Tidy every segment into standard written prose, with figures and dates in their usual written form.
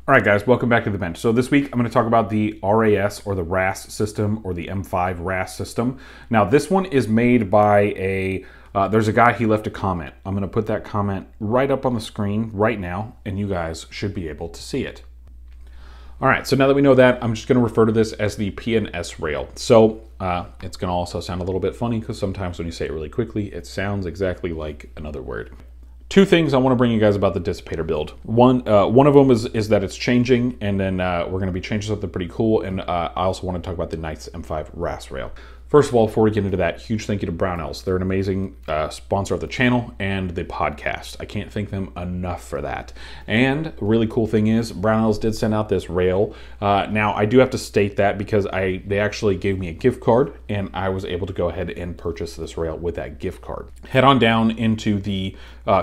All right, guys, welcome back to the bench. So this week I'm going to talk about the RAS or the RAS system or the M5 RAS system. Now this one is made by there's a guy, he left a comment. I'm going to put that comment right up on the screen right now, and you guys should be able to see it. All right, so now that we know that, I'm just going to refer to this as the PNS rail. So it's going to also sound a little bit funny because sometimes when you say it really quickly, it sounds exactly like another word. Two things I want to bring you guys about the Dissipator build. One of them is that it's changing, and then we're going to be changing something pretty cool, and I also want to talk about the Knights M5 RAS rail. First of all, before we get into that, huge thank you to Brownells. They're an amazing sponsor of the channel and the podcast. I can't thank them enough for that. And the really cool thing is, Brownells did send out this rail. Now, I do have to state that because they actually gave me a gift card, and I was able to go ahead and purchase this rail with that gift card. Head on down into the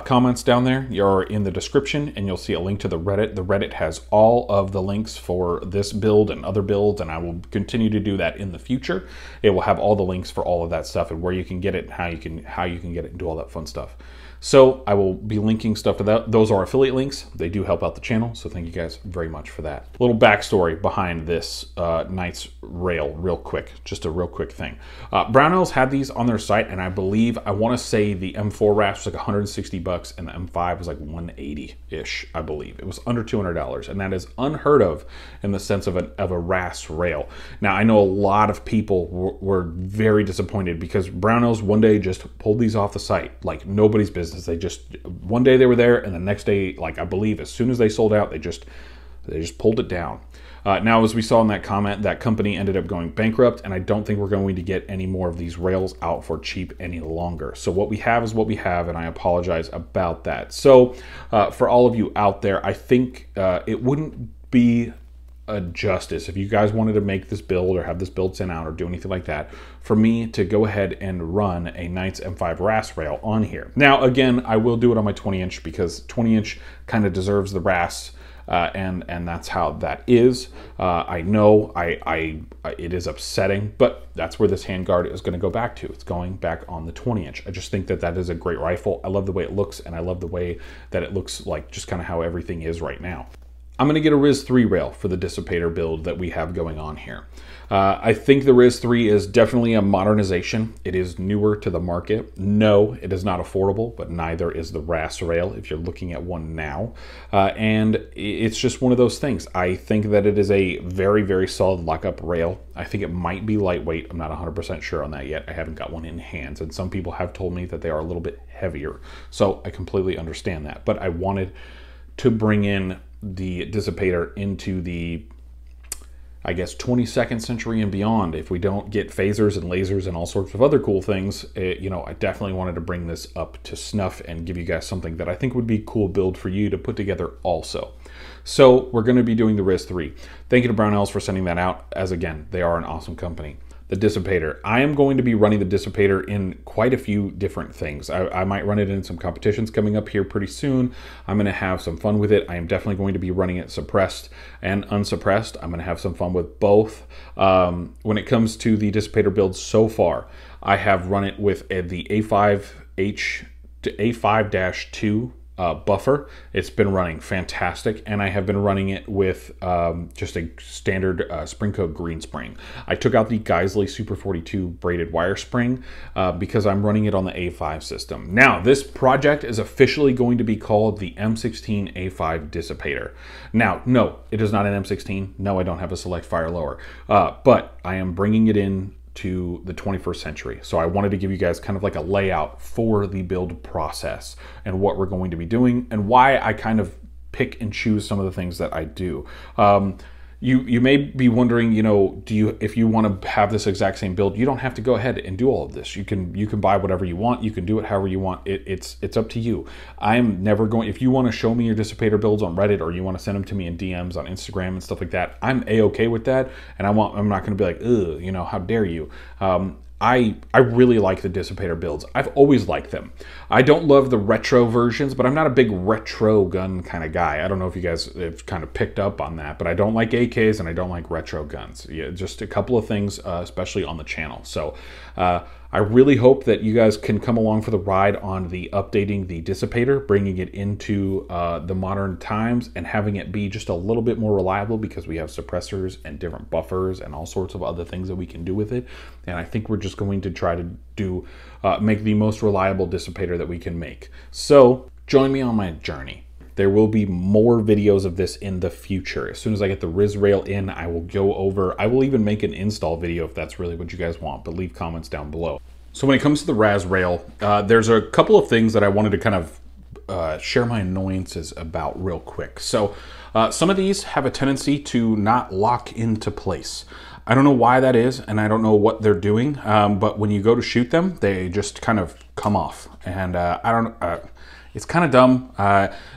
comments down there. You're in the description, and you'll see a link to the Reddit. The Reddit has all of the links for this build and other builds, and I will continue to do that in the future. It will have all the links for all of that stuff and where you can get it and how you can get it and do all that fun stuff. So I will be linking stuff to that. Those are affiliate links. They do help out the channel, so thank you guys very much for that. A little backstory behind this Knights rail real quick, just a real quick thing. Brownells had these on their site, and I believe, I want to say the M4 RAS was like 160 bucks and the M5 was like 180-ish, I believe. It was under $200, and that is unheard of in the sense of a RAS rail. Now, I know a lot of people were very disappointed because Brownells one day just pulled these off the site like nobody's business. They just, one day they were there, and the next day, like I believe as soon as they sold out, they just pulled it down. Now, as we saw in that comment, that company ended up going bankrupt, and I don't think we're going to get any more of these rails out for cheap any longer. So what we have is what we have, and I apologize about that. So for all of you out there, I think it wouldn't be a justice if you guys wanted to make this build or have this build sent out or do anything like that for me to go ahead and run a Knights M5 RAS rail on here. Now, again, I will do it on my 20-inch because 20-inch kind of deserves the RAS. And that's how that is. I know it is upsetting, but that's where this handguard is going to go back to. It's going back on the 20-inch. I just think that that is a great rifle. I love the way it looks, and I love the way that it looks like just kind of how everything is right now. I'm going to get a RIS 3 rail for the Dissipator build that we have going on here. I think the RIS 3 is definitely a modernization. It is newer to the market. No, it is not affordable, but neither is the RAS rail if you're looking at one now. And it's just one of those things. I think that it is a very, very solid lockup rail. I think it might be lightweight. I'm not 100% sure on that yet. I haven't got one in hands, and some people have told me that they are a little bit heavier. So I completely understand that. But I wanted to bring in the Dissipator into the, I guess, 22nd century and beyond. If we don't get phasers and lasers and all sorts of other cool things, you know, I definitely wanted to bring this up to snuff and give you guys something that I think would be a cool build for you to put together also. So we're going to be doing the RIS 3. Thank you to Brownells for sending that out, as again, they are an awesome company. The Dissipator. I am going to be running the Dissipator in quite a few different things. I might run it in some competitions coming up here pretty soon. I'm going to have some fun with it. I am definitely going to be running it suppressed and unsuppressed. I'm going to have some fun with both. When it comes to the Dissipator build so far, I have run it with the A5H to A5-2 buffer. It's been running fantastic, and I have been running it with just a standard spring coat green spring. I took out the Geisley Super 42 braided wire spring because I'm running it on the A5 system. Now, this project is officially going to be called the M-16 A5 Dissipator. Now, no, it is not an M-16. No, I don't have a select fire lower, but I am bringing it in to the 21st century. So I wanted to give you guys kind of like a layout for the build process and what we're going to be doing and why I kind of pick and choose some of the things that I do. You may be wondering, you know, if you want to have this exact same build, you don't have to go ahead and do all of this. You can buy whatever you want. You can do it however you want. It's up to you. I'm never going, if you want to show me your Dissipator builds on Reddit or you want to send them to me in DMs on Instagram and stuff like that, I'm a-okay with that. And I'm not going to be like, ugh, you know, how dare you? I really like the Dissipator builds. I've always liked them. I don't love the retro versions, but I'm not a big retro gun kind of guy. I don't know if you guys have kind of picked up on that, but I don't like AKs and I don't like retro guns. Yeah, just a couple of things, especially on the channel. So I really hope that you guys can come along for the ride on the updating the Dissipator, bringing it into the modern times and having it be just a little bit more reliable, because we have suppressors and different buffers and all sorts of other things that we can do with it. And I think we're just going to try to do make the most reliable Dissipator that we can make. So join me on my journey. There will be more videos of this in the future. As soon as I get the RIS rail in, I will go over, I will even make an install video if that's really what you guys want, but leave comments down below. So when it comes to the RAS rail, there's a couple of things that I wanted to kind of share my annoyances about real quick. So some of these have a tendency to not lock into place. I don't know why that is, and I don't know what they're doing, but when you go to shoot them, they just kind of come off. And it's kind of dumb.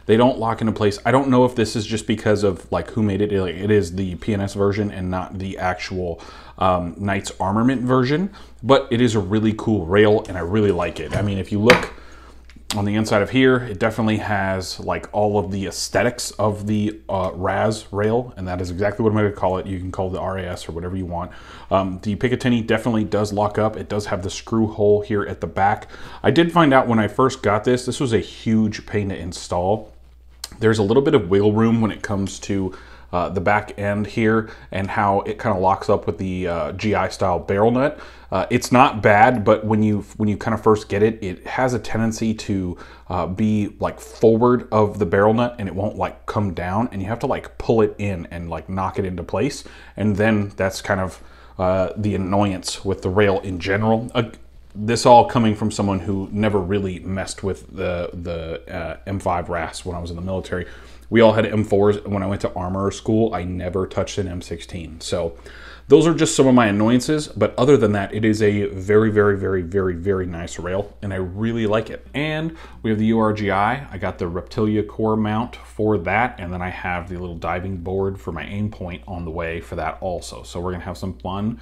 They don't lock into place. I don't know if this is just because of like who made it. It is the PNS version and not the actual Knights Armament version, but it is a really cool rail and I really like it. I mean, if you look on the inside of here, it definitely has like all of the aesthetics of the RAS rail, and that is exactly what I'm going to call it. You can call it the RAS or whatever you want. The Picatinny definitely does lock up. It does have the screw hole here at the back. I did find out when I first got this was a huge pain to install. There's a little bit of wiggle room when it comes to the back end here and how it kind of locks up with the GI style barrel nut. It's not bad, but when you kind of first get it, it has a tendency to be like forward of the barrel nut and it won't like come down, and you have to like pull it in and like knock it into place. And then that's kind of the annoyance with the rail in general. This all coming from someone who never really messed with the M5 RAS when I was in the military. We all had M4s. When I went to armor school, I never touched an M16. So those are just some of my annoyances. But other than that, it is a very, very, very, very, very nice rail, and I really like it. And we have the URGI. I got the Reptilia core mount for that, and then I have the little diving board for my aim point on the way for that also. So we're gonna have some fun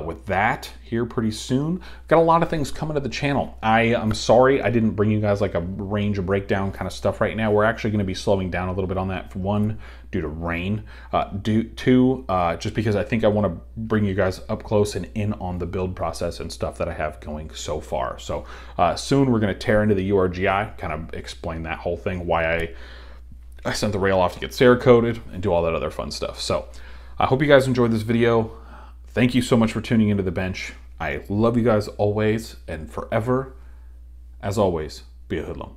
with that here pretty soon. Got a lot of things coming to the channel. I'm sorry I didn't bring you guys like a range breakdown kind of stuff right now. We're actually gonna be slowing down a little bit on that. For one, due to rain. Two, just because I think I want to bring you guys up close and in on the build process and stuff that I have going so far. So soon we're going to tear into the URGI, kind of explain that whole thing, why I sent the rail off to get Cerakoted and do all that other fun stuff. So I hope you guys enjoyed this video. Thank you so much for tuning into the bench. I love you guys always and forever. As always, be a hoodlum.